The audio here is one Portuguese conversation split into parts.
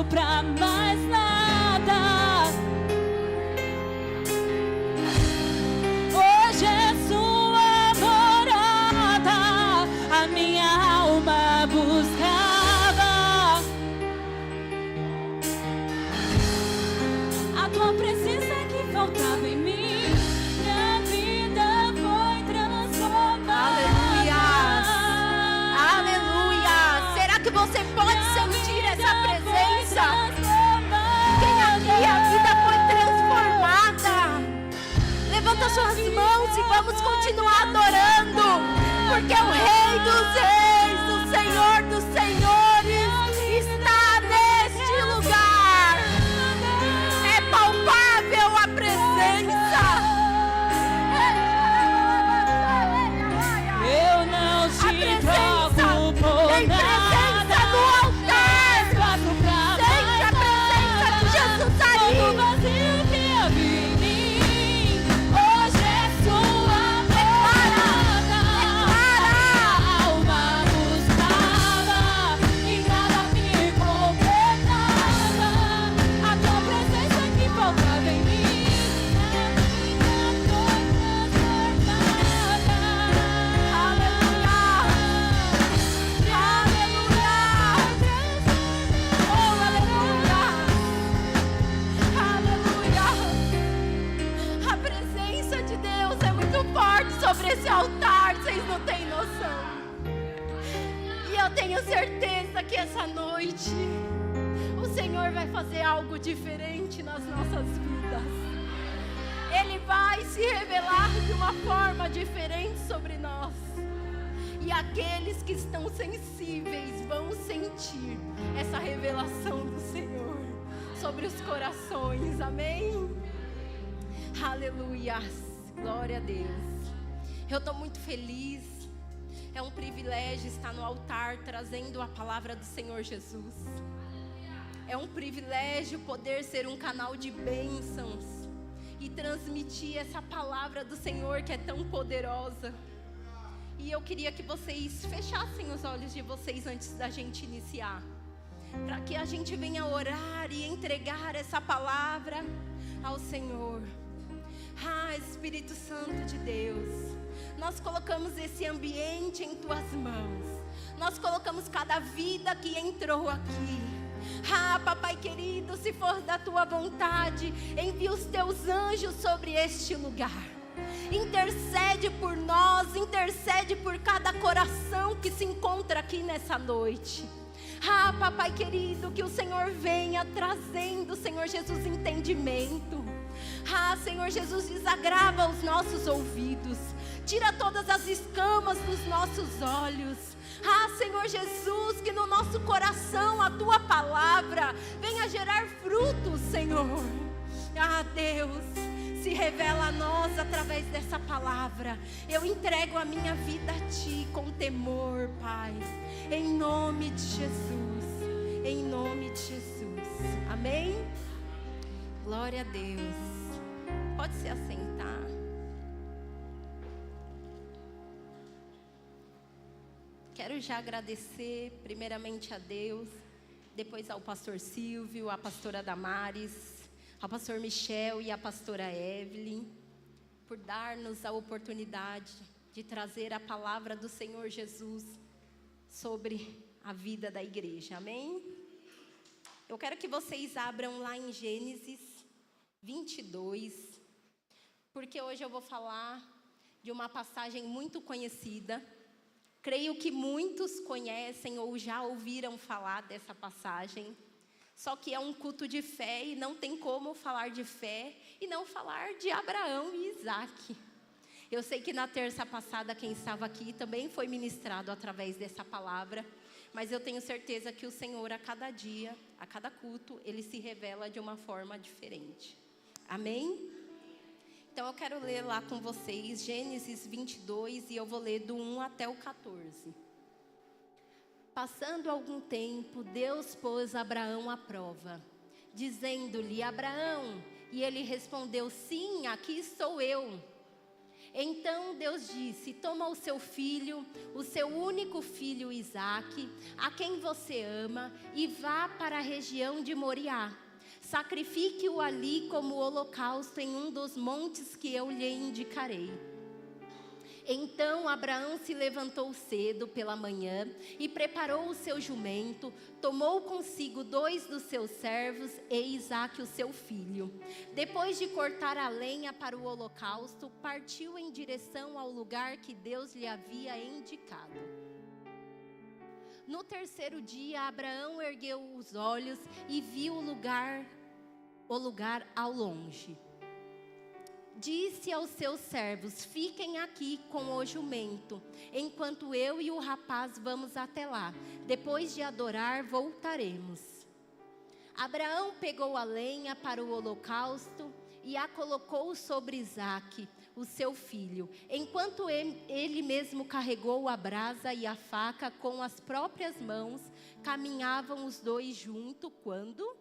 pra mais nada. Hoje é sua morada, a minha alma buscava. A tua presença que faltava em mim, minha vida foi transformada. Aleluia! Será que você pode sentir essa presença? Quem aqui a vida foi transformada? Levanta suas mãos e vamos continuar adorando, porque o Rei dos Reis, o Senhor dos Senhores está neste lugar. É palpável a presença. Eu não te troco por Tem presença no altar. Sente a presença de Jesus todo aí. vazio que havia em mim, hoje é sua morada. A alma buscava e nada me completava. A tua presença que faltava em mim, a minha foi transformada. Aleluia. Oh, aleluia. Aleluia. A presença de Deus é muito forte sobre esse altar, vocês não têm noção. E eu tenho certeza que essa noite o Senhor vai fazer algo diferente nas nossas vidas. Ele vai se revelar de uma forma diferente sobre nós. E aqueles que estão sensíveis vão sentir essa revelação do Senhor sobre os corações. Amém? Aleluia. Glória a Deus. Eu estou muito feliz. É um privilégio estar no altar trazendo a palavra do Senhor Jesus. É um privilégio poder ser um canal de bênçãos e transmitir essa palavra do Senhor que é tão poderosa. E eu queria que vocês fechassem os olhos de vocês antes da gente iniciar, para que a gente venha orar e entregar essa palavra ao Senhor. Ah, Espírito Santo de Deus, nós colocamos esse ambiente em tuas mãos. Nós colocamos cada vida que entrou aqui. Ah, papai querido, se for da tua vontade, envia os teus anjos sobre este lugar. Intercede por nós, intercede por cada coração que se encontra aqui nessa noite. Ah, papai querido, que o Senhor venha trazendo, Senhor Jesus, entendimento. Ah, Senhor Jesus, desagrava os nossos ouvidos, tira todas as escamas dos nossos olhos. Ah, Senhor Jesus, que no nosso coração a tua palavra venha gerar frutos, Senhor. Ah, Deus, se revela a nós através dessa palavra. Eu entrego a minha vida a Ti com temor, Pai, em nome de Jesus, em nome de Jesus, amém? Glória a Deus. Pode se assentar. Quero já agradecer primeiramente a Deus, depois ao pastor Silvio, à pastora Damares, ao pastor Michel e à pastora Evelyn, por dar-nos a oportunidade de trazer a palavra do Senhor Jesus sobre a vida da igreja, amém? Eu quero que vocês abram lá em Gênesis 22, porque hoje eu vou falar de uma passagem muito conhecida. Creio que muitos conhecem ou já ouviram falar dessa passagem. Só que é um culto de fé e não tem como falar de fé e não falar de Abraão e Isaac. Eu sei que na terça passada quem estava aqui também foi ministrado através dessa palavra. Mas eu tenho certeza que o Senhor a cada dia, a cada culto, Ele se revela de uma forma diferente. Amém? Então eu quero ler lá com vocês Gênesis 22 e eu vou ler do 1 até o 14. Passando algum tempo, Deus pôs Abraão à prova, dizendo-lhe: Abraão, e ele respondeu: sim, aqui estou eu. Então Deus disse: toma o seu filho, o seu único filho Isaque, a quem você ama, e vá para a região de Moriá. Sacrifique-o ali como holocausto em um dos montes que eu lhe indicarei. Então Abraão se levantou cedo pela manhã e preparou o seu jumento, tomou consigo 2 dos seus servos e Isaque, o seu filho. Depois de cortar a lenha para o holocausto, partiu em direção ao lugar que Deus lhe havia indicado. No terceiro dia, Abraão ergueu os olhos e viu o lugar ao longe. Disse aos seus servos: fiquem aqui com o jumento, enquanto eu e o rapaz vamos até lá. Depois de adorar, voltaremos. Abraão pegou a lenha para o holocausto e a colocou sobre Isaque, o seu filho, enquanto ele mesmo carregou a brasa e a faca com as próprias mãos. Caminhavam os dois juntos quando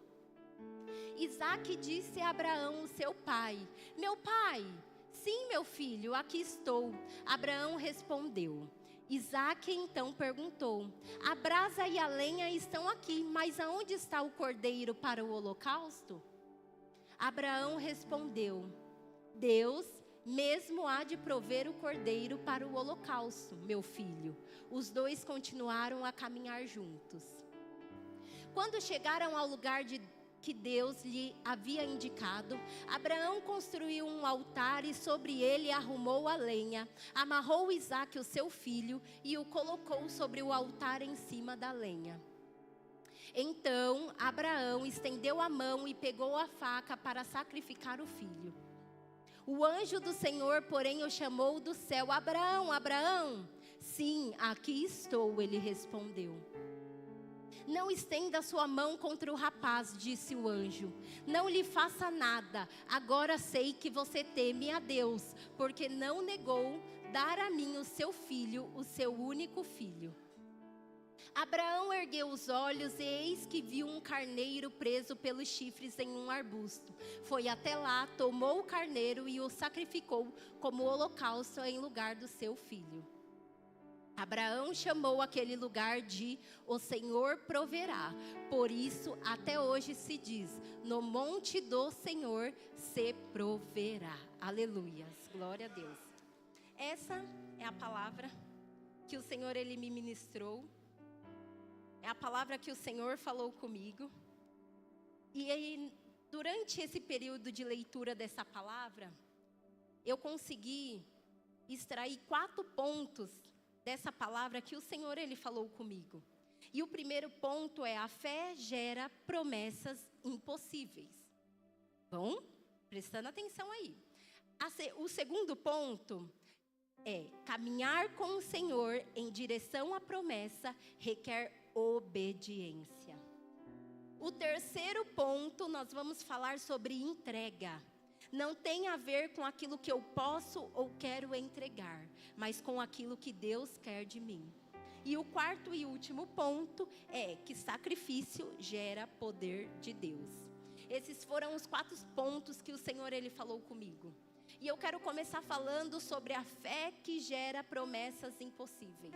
Isaque disse a Abraão, seu pai: meu pai. Sim, meu filho, aqui estou. Abraão respondeu. Isaque então perguntou: a brasa e a lenha estão aqui, mas aonde está o cordeiro para o holocausto? Abraão respondeu: Deus mesmo há de prover o cordeiro para o holocausto, meu filho. Os dois continuaram a caminhar juntos. Quando chegaram ao lugar que Deus lhe havia indicado, Abraão construiu um altar e sobre ele arrumou a lenha, amarrou Isaque, o seu filho, e o colocou sobre o altar em cima da lenha. Então Abraão estendeu a mão e pegou a faca para sacrificar o filho. O anjo do Senhor, porém, o chamou do céu: Abraão, Abraão. Sim, aqui estou, ele respondeu. Não estenda sua mão contra o rapaz, disse o anjo. Não lhe faça nada. Agora sei que você teme a Deus, porque não negou dar a mim o seu filho, o seu único filho. Abraão ergueu os olhos e eis que viu um carneiro preso pelos chifres em um arbusto. Foi até lá, tomou o carneiro e o sacrificou como holocausto em lugar do seu filho. Abraão chamou aquele lugar de O Senhor Proverá. Por isso, até hoje se diz: no monte do Senhor se proverá. Aleluias, glória a Deus. Essa é a palavra que o Senhor Ele me ministrou. É a palavra que o Senhor falou comigo. E aí, durante esse período de leitura dessa palavra, eu consegui extrair 4 pontos dessa palavra que o Senhor Ele falou comigo. E o primeiro ponto é: a fé gera promessas impossíveis. Bom, prestando atenção aí. O segundo ponto é: caminhar com o Senhor em direção à promessa requer obediência. O terceiro ponto, nós vamos falar sobre entrega. Não tem a ver com aquilo que eu posso ou quero entregar, mas com aquilo que Deus quer de mim. E o quarto e último ponto é que sacrifício gera poder de Deus. Esses foram os 4 pontos que o Senhor Ele falou comigo. E eu quero começar falando sobre a fé que gera promessas impossíveis.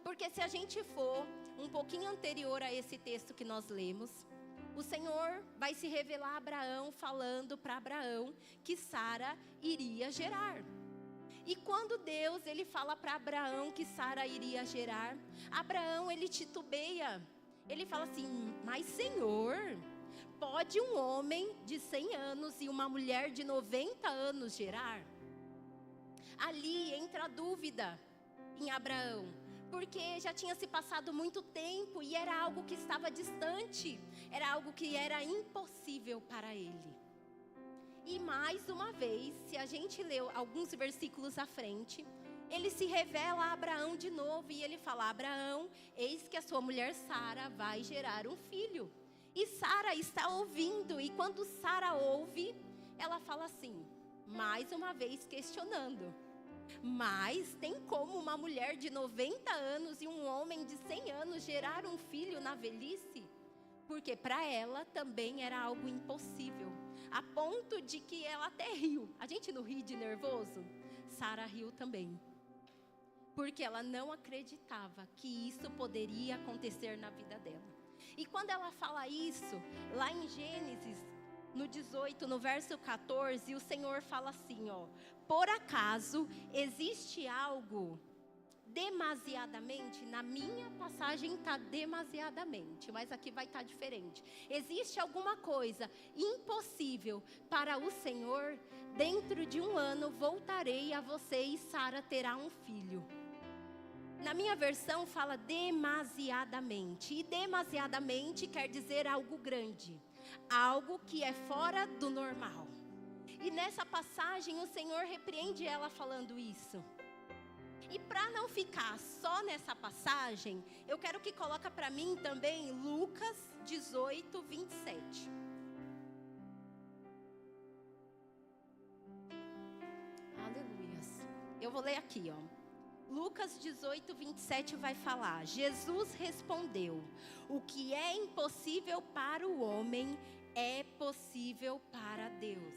Porque se a gente for um pouquinho anterior a esse texto que nós lemos, o Senhor vai se revelar a Abraão, falando para Abraão que Sara iria gerar. E quando Deus ele fala para Abraão que Sara iria gerar, Abraão ele titubeia. Ele fala assim: mas Senhor, pode um homem de 100 anos e uma mulher de 90 anos gerar? Ali entra a dúvida em Abraão. Porque já tinha se passado muito tempo e era algo que estava distante, era algo que era impossível para ele. E mais uma vez, se a gente leu alguns versículos à frente, ele se revela a Abraão de novo e ele fala: Abraão, eis que a sua mulher Sara vai gerar um filho. E Sara está ouvindo, e quando Sara ouve, ela fala assim, mais uma vez questionando: mas tem como uma mulher de 90 anos e um homem de 100 anos gerar um filho na velhice? Porque para ela também era algo impossível, a ponto de que ela até riu. A gente não ri de nervoso? Sara riu também. Porque ela não acreditava que isso poderia acontecer na vida dela. E quando ela fala isso, lá em Gênesis, no 18, no verso 14, o Senhor fala assim, ó: por acaso existe algo demasiadamente? Na minha passagem está demasiadamente, mas aqui vai estar diferente. Existe alguma coisa impossível para o Senhor? Dentro de 1 ano voltarei a você e Sara terá um filho. Na minha versão fala demasiadamente. E demasiadamente quer dizer algo grande, algo que é fora do normal. E nessa passagem o Senhor repreende ela falando isso. E para não ficar só nessa passagem, eu quero que coloca para mim também Lucas 18, 27. Aleluias. Eu vou ler aqui, ó. Lucas 18, 27 vai falar: Jesus respondeu: o que é impossível para o homem é possível para Deus.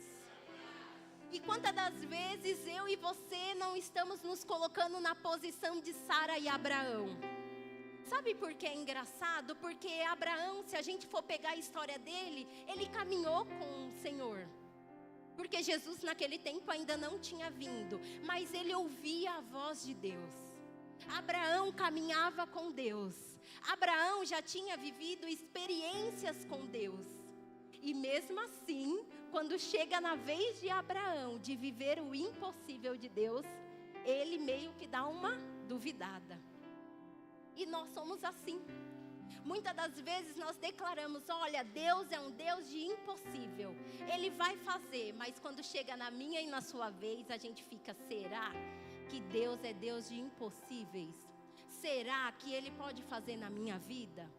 E quantas das vezes eu e você não estamos nos colocando na posição de Sara e Abraão? Sabe por que é engraçado? Porque Abraão, se a gente for pegar a história dele, ele caminhou com o Senhor. Porque Jesus naquele tempo ainda não tinha vindo, mas ele ouvia a voz de Deus. Abraão caminhava com Deus. Abraão já tinha vivido experiências com Deus. E mesmo assim, quando chega na vez de Abraão de viver o impossível de Deus, ele meio que dá uma duvidada. E nós somos assim. Muitas das vezes nós declaramos: olha, Deus é um Deus de impossível, Ele vai fazer. Mas quando chega na minha e na sua vez, a gente fica: será que Deus é Deus de impossíveis? Será que Ele pode fazer na minha vida?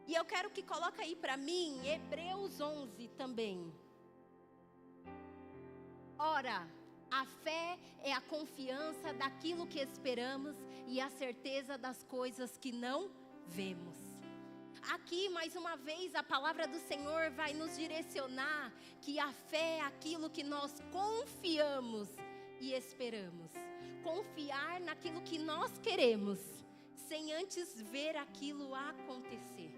E eu quero que coloque aí para mim Hebreus 11 também. Ora, a fé é a confiança daquilo que esperamos e a certeza das coisas que não vemos. Aqui, mais uma vez, a palavra do Senhor vai nos direcionar que a fé é aquilo que nós confiamos e esperamos. Confiar naquilo que nós queremos, sem antes ver aquilo acontecer.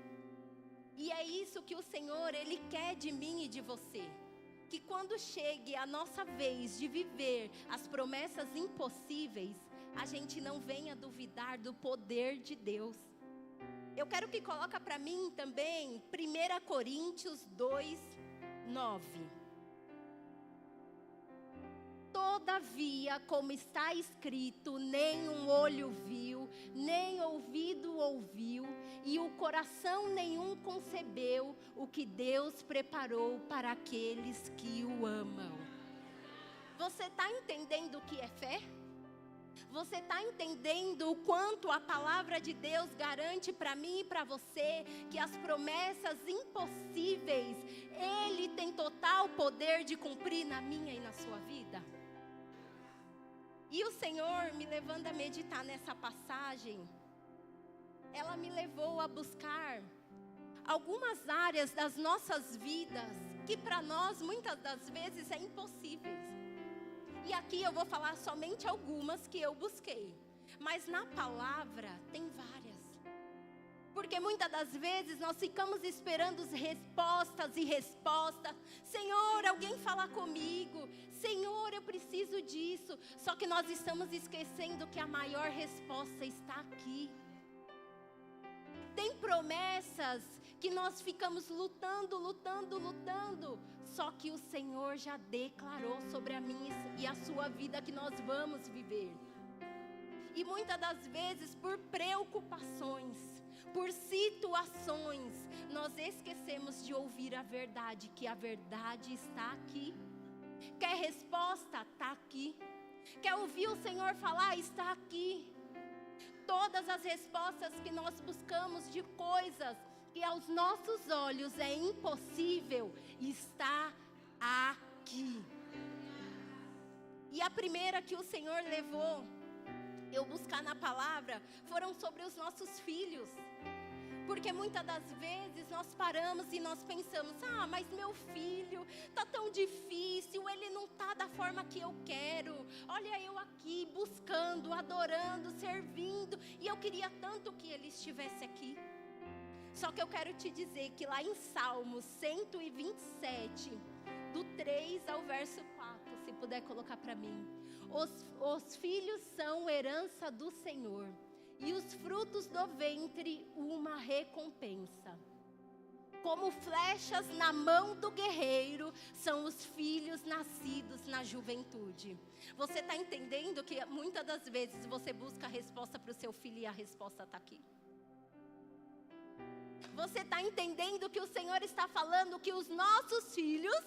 E é isso que o Senhor, Ele quer de mim e de você. Que quando chegue a nossa vez de viver as promessas impossíveis, a gente não venha duvidar do poder de Deus. Eu quero que coloque para mim também 1 Coríntios 2, 9. Todavia, como está escrito, nem um olho viu, nem ouvido ouviu, e o coração nenhum concebeu o que Deus preparou para aqueles que o amam. Você está entendendo o que é fé? Você está entendendo o quanto a palavra de Deus garante para mim e para você que as promessas impossíveis, Ele tem total poder de cumprir na minha e na sua vida? E o Senhor me levando a meditar nessa passagem, ela me levou a buscar algumas áreas das nossas vidas que para nós muitas das vezes é impossíveis. E aqui eu vou falar somente algumas que eu busquei. Mas na palavra tem várias. Porque muitas das vezes nós ficamos esperando respostas e respostas. Senhor, alguém fala comigo. Senhor, eu preciso disso. Só que nós estamos esquecendo que a maior resposta está aqui. Tem promessas que nós ficamos lutando. Só que o Senhor já declarou sobre a minha e a sua vida que nós vamos viver. E muitas das vezes por preocupações, por situações, nós esquecemos de ouvir a verdade, que a verdade está aqui. Quer resposta? Está aqui. Quer ouvir o Senhor falar? Está aqui. Todas as respostas que nós buscamos de coisas que aos nossos olhos é impossível, está aqui. E a primeira que o Senhor levou eu buscar na palavra foram sobre os nossos filhos. Porque muitas das vezes nós paramos e nós pensamos: mas meu filho está tão difícil, ele não está usar da forma que eu quero. Olha eu aqui buscando, adorando, servindo, e eu queria tanto que ele estivesse aqui. Só que eu quero te dizer que lá em Salmos 127, do 3 ao verso 4, se puder colocar para mim. Os filhos são herança do Senhor, e os frutos do ventre uma recompensa. Como flechas na mão do guerreiro são os filhos nascidos na juventude. Você está entendendo que muitas das vezes você busca a resposta para o seu filho e a resposta está aqui? Você está entendendo que o Senhor está falando que os nossos filhos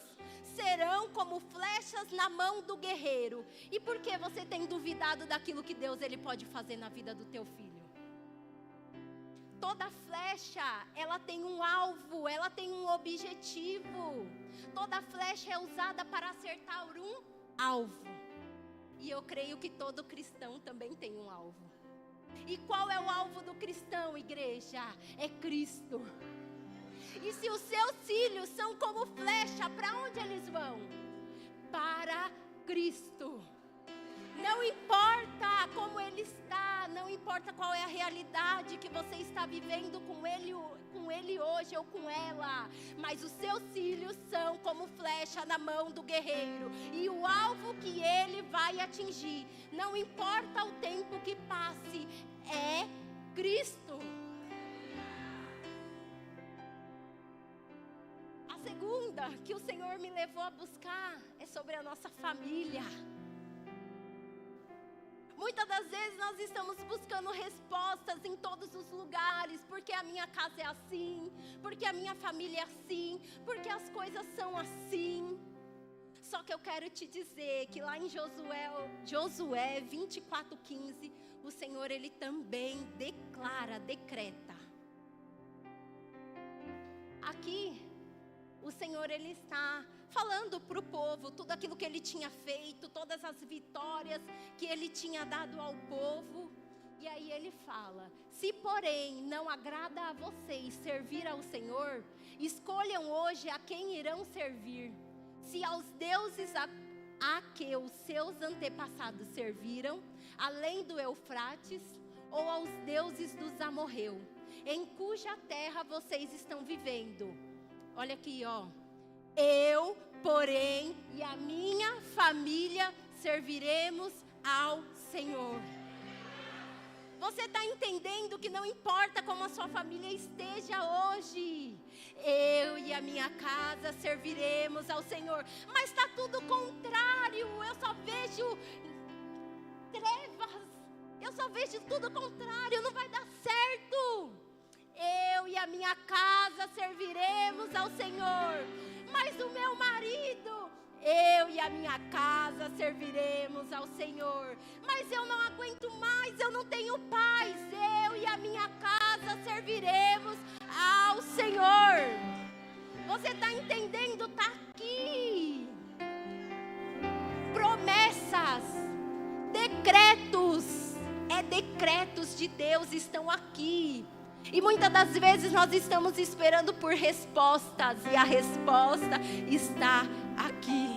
serão como flechas na mão do guerreiro? E por que você tem duvidado daquilo que Deus ele pode fazer na vida do teu filho? Toda flecha, ela tem um alvo, ela tem um objetivo. Toda flecha é usada para acertar um alvo. E eu creio que todo cristão também tem um alvo. E qual é o alvo do cristão, igreja? É Cristo. E se os seus filhos são como flecha, para onde eles vão? Para Cristo. Não importa como ele está, não importa qual é a realidade que você está vivendo com ele hoje ou com ela, mas os seus filhos são como flecha na mão do guerreiro, e o alvo que ele vai atingir, não importa o tempo que passe, é Cristo. A segunda que o Senhor me levou a buscar é sobre a nossa família. Muitas das vezes nós estamos buscando respostas em todos os lugares, porque a minha casa é assim, porque a minha família é assim, porque as coisas são assim. Só que eu quero te dizer que lá em Josué 24:15, o Senhor ele também decreta. Aqui, o Senhor ele está falando para o povo tudo aquilo que ele tinha feito, todas as vitórias que ele tinha dado ao povo. E aí ele fala: se porém não agrada a vocês servir ao Senhor, escolham hoje a quem irão servir. Se aos deuses a que os seus antepassados serviram, além do Eufrates, ou aos deuses dos amorreus, em cuja terra vocês estão vivendo. Olha aqui, ó. Eu, porém, e a minha família serviremos ao Senhor. Você está entendendo que não importa como a sua família esteja hoje, eu e a minha casa serviremos ao Senhor. Mas está tudo contrário, eu só vejo trevas, eu só vejo tudo contrário, não vai dar certo. Eu e a minha casa serviremos ao Senhor. Mas o meu marido, eu e a minha casa serviremos ao Senhor. Mas eu não aguento mais, eu não tenho paz. Eu e a minha casa serviremos ao Senhor. Você está entendendo? Está aqui. Promessas, decretos, decretos de Deus estão aqui. E muitas das vezes nós estamos esperando por respostas, e a resposta está aqui.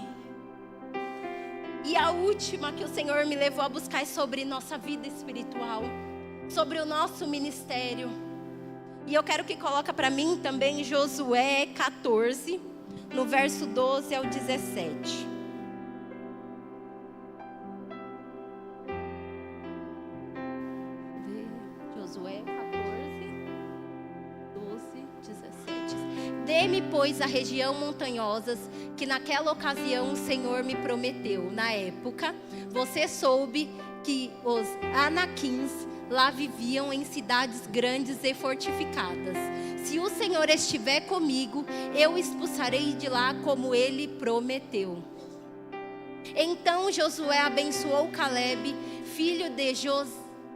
E a última que o Senhor me levou a buscar é sobre nossa vida espiritual, sobre o nosso ministério. E eu quero que coloque para mim também Josué 14, no verso 12 ao 17. Josué 14, 12, 17. Dê-me, pois, a região montanhosas que naquela ocasião o Senhor me prometeu. Na época, você soube que os anaquins lá viviam em cidades grandes e fortificadas. Se o Senhor estiver comigo, eu expulsarei de lá como ele prometeu. Então Josué abençoou Caleb, filho de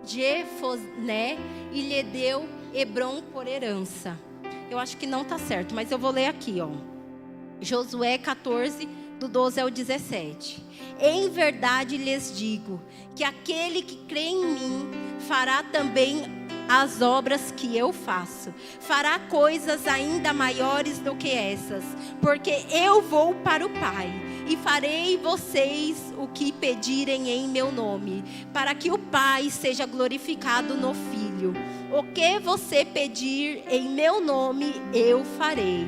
Jefoné, e lhe deu Hebrom por herança. Eu acho que não está certo, mas eu vou ler aqui, ó. Josué 14, do 12 ao 17. Em verdade lhes digo, que aquele que crê em mim, fará também as obras que eu faço. Fará coisas ainda maiores do que essas, porque eu vou para o Pai, e farei vocês o que pedirem em meu nome, para que o Pai seja glorificado no Filho. O que você pedir em meu nome, eu farei.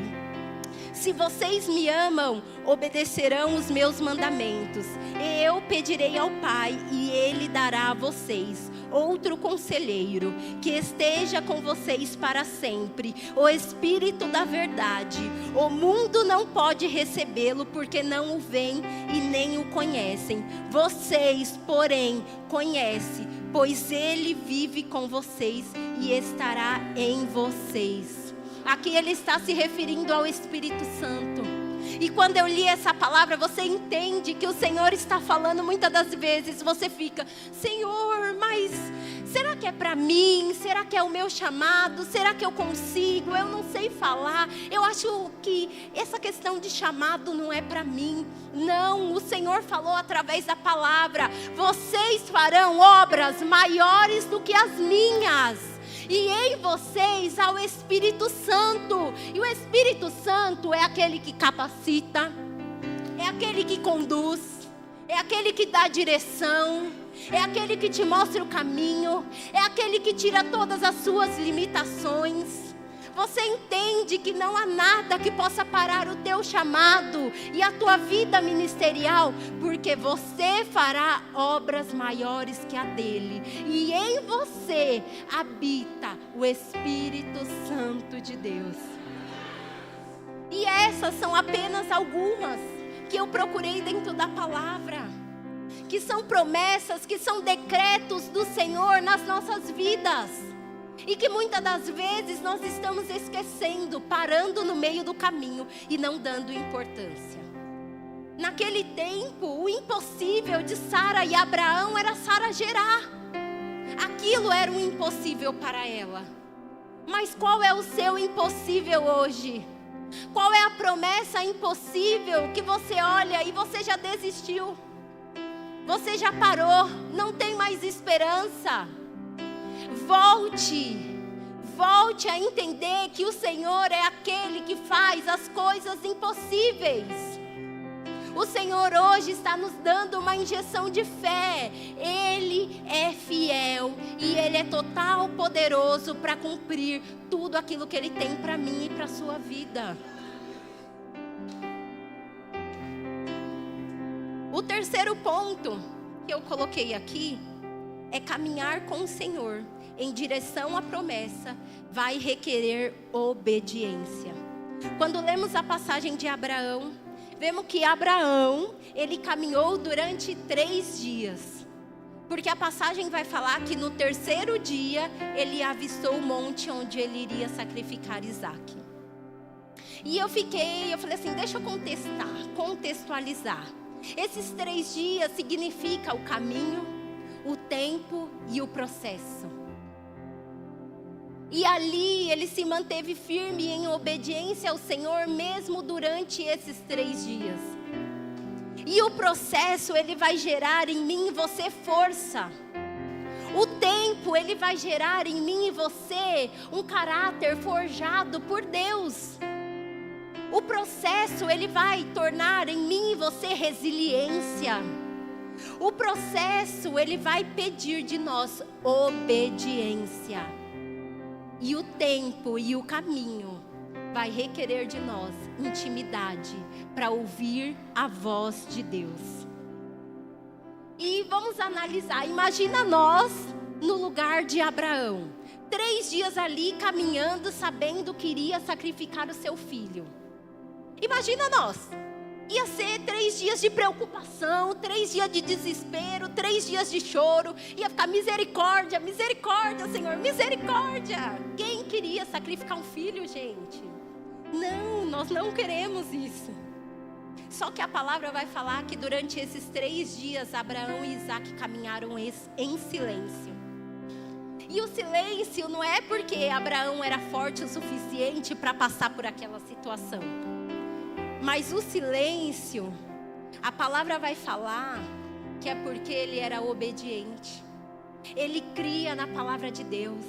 Se vocês me amam, obedecerão os meus mandamentos. E eu pedirei ao Pai, e Ele dará a vocês outro conselheiro, que esteja com vocês para sempre, o Espírito da verdade. O mundo não pode recebê-lo, porque não o veem e nem o conhecem. Vocês, porém, conhecem, pois Ele vive com vocês e estará em vocês. Aqui ele está se referindo ao Espírito Santo. E quando eu li essa palavra, você entende que o Senhor está falando. Muitas das vezes você fica: Senhor, mas será que é para mim? Será que é o meu chamado? Será que eu consigo? Eu não sei falar. Eu acho que essa questão de chamado não é para mim. Não, o Senhor falou através da palavra: vocês farão obras maiores do que as minhas. E em vocês há o Espírito Santo. E o Espírito Santo é aquele que capacita, é aquele que conduz, é aquele que dá direção, é aquele que te mostra o caminho, é aquele que tira todas as suas limitações. Você entende que não há nada que possa parar o teu chamado e a tua vida ministerial, porque você fará obras maiores que a dele. E em você habita o Espírito Santo de Deus. E essas são apenas algumas que eu procurei dentro da palavra, que são promessas, que são decretos do Senhor nas nossas vidas. E que muitas das vezes nós estamos esquecendo, parando no meio do caminho e não dando importância. Naquele tempo, o impossível de Sara e Abraão era Sara gerar. Aquilo era um impossível para ela. Mas qual é o seu impossível hoje? Qual é a promessa impossível que você olha e você já desistiu? Você já parou, não tem mais esperança. Volte a entender que o Senhor é aquele que faz as coisas impossíveis. O Senhor hoje está nos dando uma injeção de fé. Ele é fiel e Ele é total poderoso para cumprir tudo aquilo que Ele tem para mim e para a sua vida. O terceiro ponto que eu coloquei aqui é caminhar com o Senhor em direção à promessa vai requerer obediência. Quando lemos a passagem de Abraão, vemos que Abraão, ele caminhou durante 3 dias. Porque a passagem vai falar que no terceiro dia, ele avistou o monte onde ele iria sacrificar Isaque. E eu falei assim, deixa eu contextualizar. Esses 3 dias significa o caminho, o tempo e o processo. E ali ele se manteve firme em obediência ao Senhor mesmo durante esses 3 dias. E o processo ele vai gerar em mim e você força. O tempo ele vai gerar em mim e você um caráter forjado por Deus. O processo ele vai tornar em mim e você resiliência. O processo ele vai pedir de nós obediência. E o tempo e o caminho vai requerer de nós intimidade para ouvir a voz de Deus. E vamos analisar. Imagina nós no lugar de Abraão. 3 dias ali caminhando, sabendo que iria sacrificar o seu filho. Imagina nós. Ia ser 3 dias de preocupação, 3 dias de desespero, 3 dias de choro. Ia ficar misericórdia, misericórdia, Senhor, misericórdia. Quem queria sacrificar um filho, gente? Não, nós não queremos isso. Só que a palavra vai falar que durante esses 3 dias, Abraão e Isaque caminharam em silêncio. E o silêncio não é porque Abraão era forte o suficiente para passar por aquela situação. Mas o silêncio, a palavra vai falar que é porque ele era obediente. Ele cria na palavra de Deus.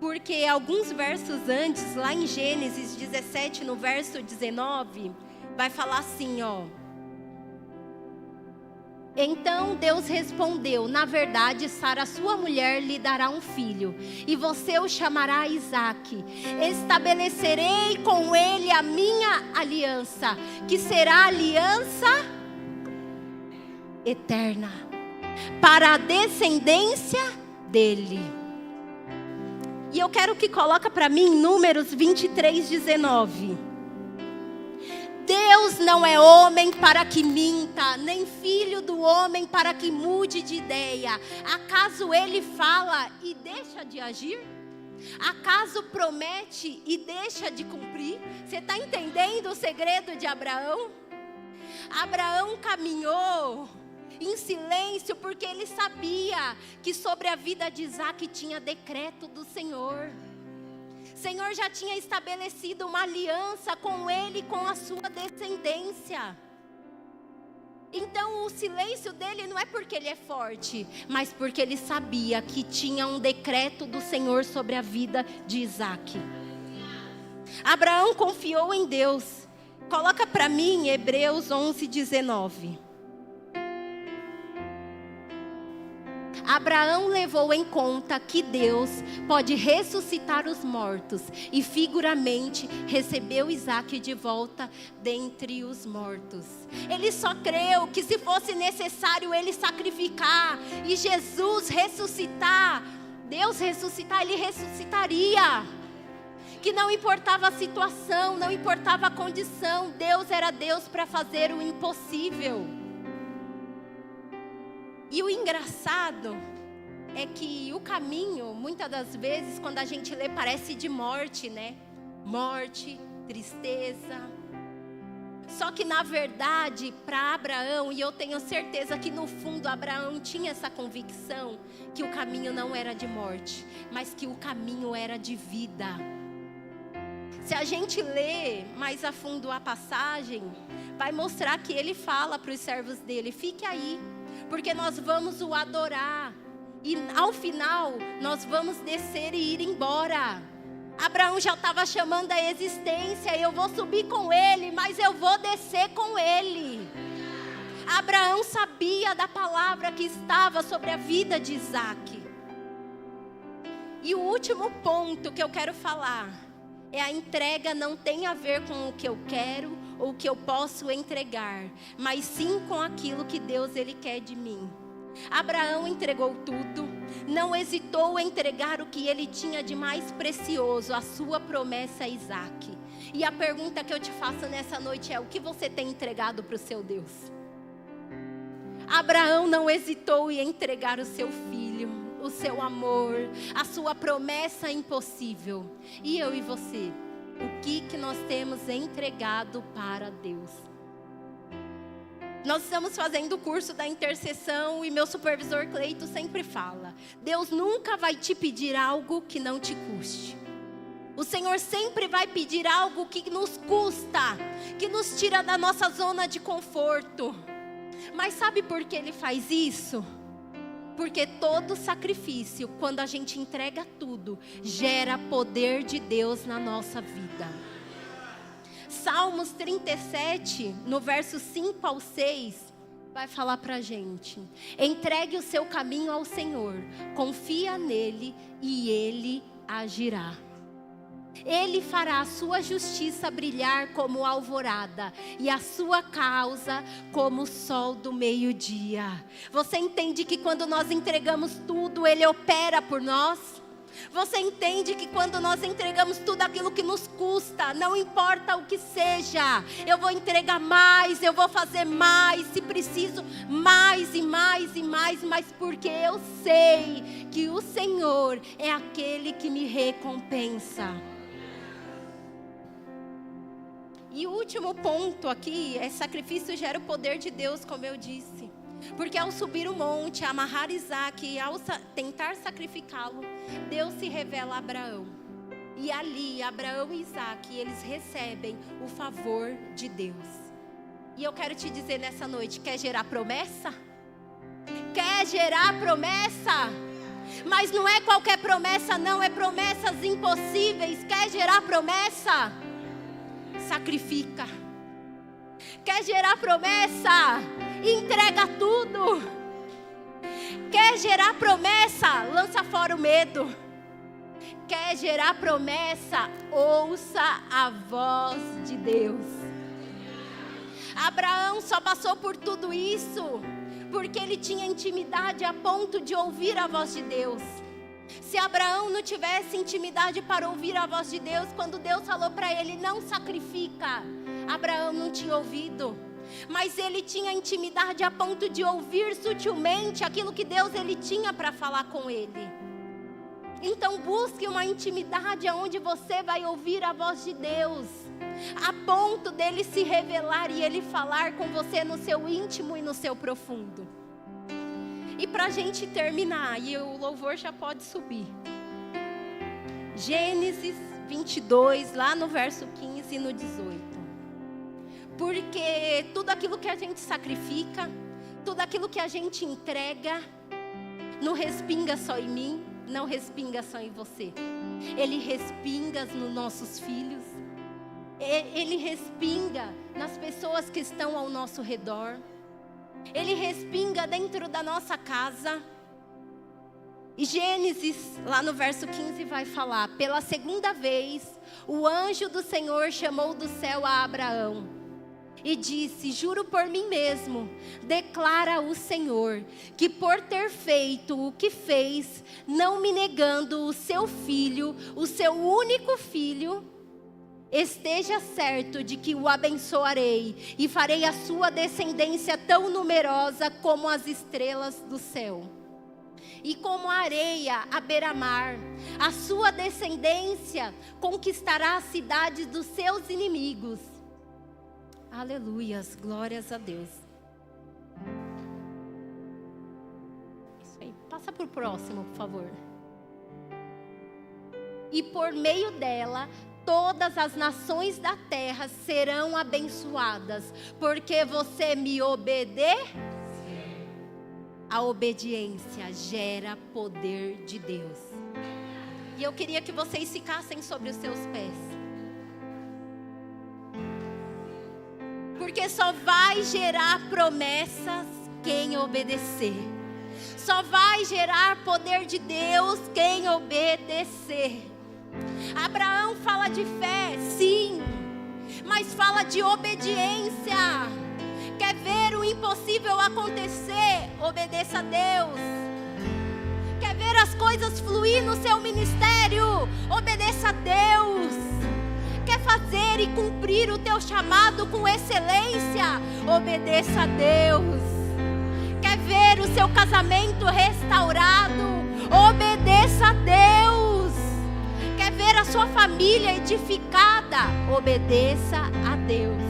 Porque alguns versos antes, lá em Gênesis 17, no verso 19, vai falar assim, ó. Então Deus respondeu: na verdade, Sara, sua mulher, lhe dará um filho, e você o chamará Isaque. Estabelecerei com ele a minha aliança, que será aliança eterna, para a descendência dele. E eu quero que coloque para mim Números 23:19. Deus não é homem para que minta, nem filho do homem para que mude de ideia. Acaso ele fala e deixa de agir? Acaso promete e deixa de cumprir? Você está entendendo o segredo de Abraão? Abraão caminhou em silêncio porque ele sabia que sobre a vida de Isaque tinha decreto do Senhor. O Senhor já tinha estabelecido uma aliança com ele e com a sua descendência. Então o silêncio dele não é porque ele é forte, mas porque ele sabia que tinha um decreto do Senhor sobre a vida de Isaque. Abraão confiou em Deus. Coloca para mim Hebreus 11:19. Abraão levou em conta que Deus pode ressuscitar os mortos e figuramente recebeu Isaque de volta dentre os mortos. Ele só creu que se fosse necessário ele sacrificar e Jesus ressuscitar, Deus ressuscitar, ele ressuscitaria. Que não importava a situação, não importava a condição, Deus era Deus para fazer o impossível. E o engraçado é que o caminho, muitas das vezes, quando a gente lê, parece de morte, né? Morte, tristeza. Só que na verdade, para Abraão, e eu tenho certeza que no fundo Abraão tinha essa convicção, que o caminho não era de morte, mas que o caminho era de vida. Se a gente lê mais a fundo a passagem, vai mostrar que ele fala para os servos dele: fique aí, porque nós vamos o adorar. E ao final, nós vamos descer e ir embora. Abraão já estava chamando a existência: eu vou subir com ele, mas eu vou descer com ele. Abraão sabia da palavra que estava sobre a vida de Isaque. E o último ponto que eu quero falar é: a entrega não tem a ver com o que eu quero ou o que eu posso entregar, mas sim com aquilo que Deus ele quer de mim. Abraão entregou tudo, não hesitou em entregar o que ele tinha de mais precioso, a sua promessa a Isaque. E a pergunta que eu te faço nessa noite é: o que você tem entregado para o seu Deus? Abraão não hesitou em entregar o seu filho, o seu amor, a sua promessa impossível. E eu e você, o que nós temos entregado para Deus? Nós estamos fazendo o curso da intercessão e meu supervisor Cleito sempre fala: Deus nunca vai te pedir algo que não te custe. O Senhor sempre vai pedir algo que nos custa, que nos tira da nossa zona de conforto. Mas sabe por que Ele faz isso? Porque todo sacrifício, quando a gente entrega tudo, gera poder de Deus na nossa vida. Salmos 37, no verso 5 ao 6, vai falar pra gente: entregue o seu caminho ao Senhor, confia nele e Ele agirá. Ele fará a sua justiça brilhar como alvorada e a sua causa como o sol do meio-dia. Você entende que quando nós entregamos tudo, Ele opera por nós? Você entende que quando nós entregamos tudo aquilo que nos custa, não importa o que seja, eu vou entregar mais, eu vou fazer mais, se preciso, mais e mais e mais, mas porque eu sei que o Senhor é aquele que me recompensa. E o último ponto aqui é: sacrifício gera o poder de Deus, como eu disse. Porque ao subir o monte, amarrar Isaque e ao tentar sacrificá-lo, Deus se revela a Abraão. E ali, Abraão e Isaque, eles recebem o favor de Deus. E eu quero te dizer nessa noite: quer gerar promessa? Quer gerar promessa? Mas não é qualquer promessa não, é promessas impossíveis. Quer gerar promessa? Sacrifica. Quer gerar promessa? Entrega tudo. Quer gerar promessa? Lança fora o medo. Quer gerar promessa? Ouça a voz de Deus. Abraão só passou por tudo isso porque ele tinha intimidade a ponto de ouvir a voz de Deus. Se Abraão não tivesse intimidade para ouvir a voz de Deus, quando Deus falou para ele, não sacrifica, Abraão não tinha ouvido. Mas ele tinha intimidade a ponto de ouvir sutilmente aquilo que Deus ele tinha para falar com ele. Então busque uma intimidade onde você vai ouvir a voz de Deus, a ponto dele se revelar e ele falar com você no seu íntimo e no seu profundo. E para a gente terminar, e o louvor já pode subir. Gênesis 22, lá no verso 15 e no 18. Porque tudo aquilo que a gente sacrifica, tudo aquilo que a gente entrega, não respinga só em mim, não respinga só em você. Ele respinga nos nossos filhos. Ele respinga nas pessoas que estão ao nosso redor. Ele respinga dentro da nossa casa. E Gênesis, lá no verso 15, vai falar: pela segunda vez, o anjo do Senhor chamou do céu a Abraão e disse: juro por mim mesmo, declara o Senhor, que por ter feito o que fez, não me negando o seu filho, o seu único filho, esteja certo de que o abençoarei e farei a sua descendência tão numerosa como as estrelas do céu e como a areia à beira-mar. A sua descendência conquistará as cidades dos seus inimigos. Aleluias, glórias a Deus. Isso aí, passa para o próximo, por favor. E por meio dela, todas as nações da terra serão abençoadas, porque você me obedece. A obediência gera poder de Deus. E eu queria que vocês ficassem sobre os seus pés. Porque só vai gerar promessas quem obedecer. Só vai gerar poder de Deus quem obedecer. Abraão fala de fé, sim, mas fala de obediência. Quer ver o impossível acontecer? Obedeça a Deus. Quer ver as coisas fluir no seu ministério? Obedeça a Deus. Quer fazer e cumprir o teu chamado com excelência? Obedeça a Deus. Quer ver o seu casamento restaurado? Obedeça a Deus. Quer ver a sua família edificada? Obedeça a Deus.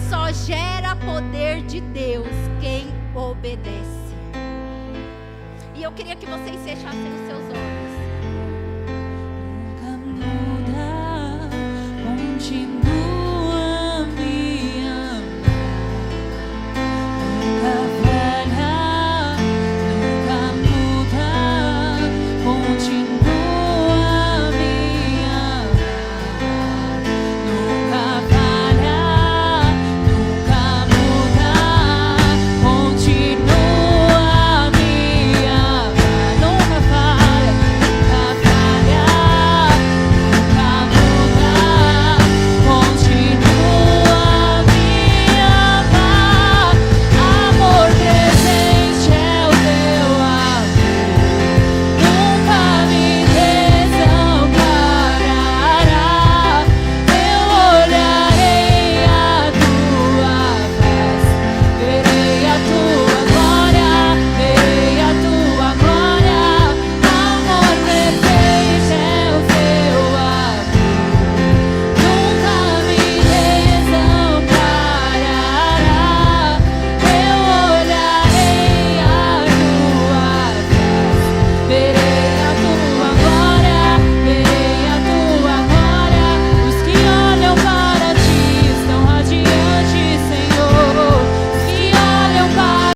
Só gera poder de Deus quem obedece. E eu queria que vocês fechassem os seus olhos. Nunca muda, continua me amar. Nunca falha, nunca muda, continua me amar. Nunca falha, nunca muda, continua me amar. Nunca falha, nunca falha, nunca muda, continua me amar. Amor presente é o teu amor, nunca me desamparará. Eu olharei a tua face, verei a tua glória, verei a tua glória. Amor presente é o teu amor, nunca me desamparará. Eu olharei a tua face, verei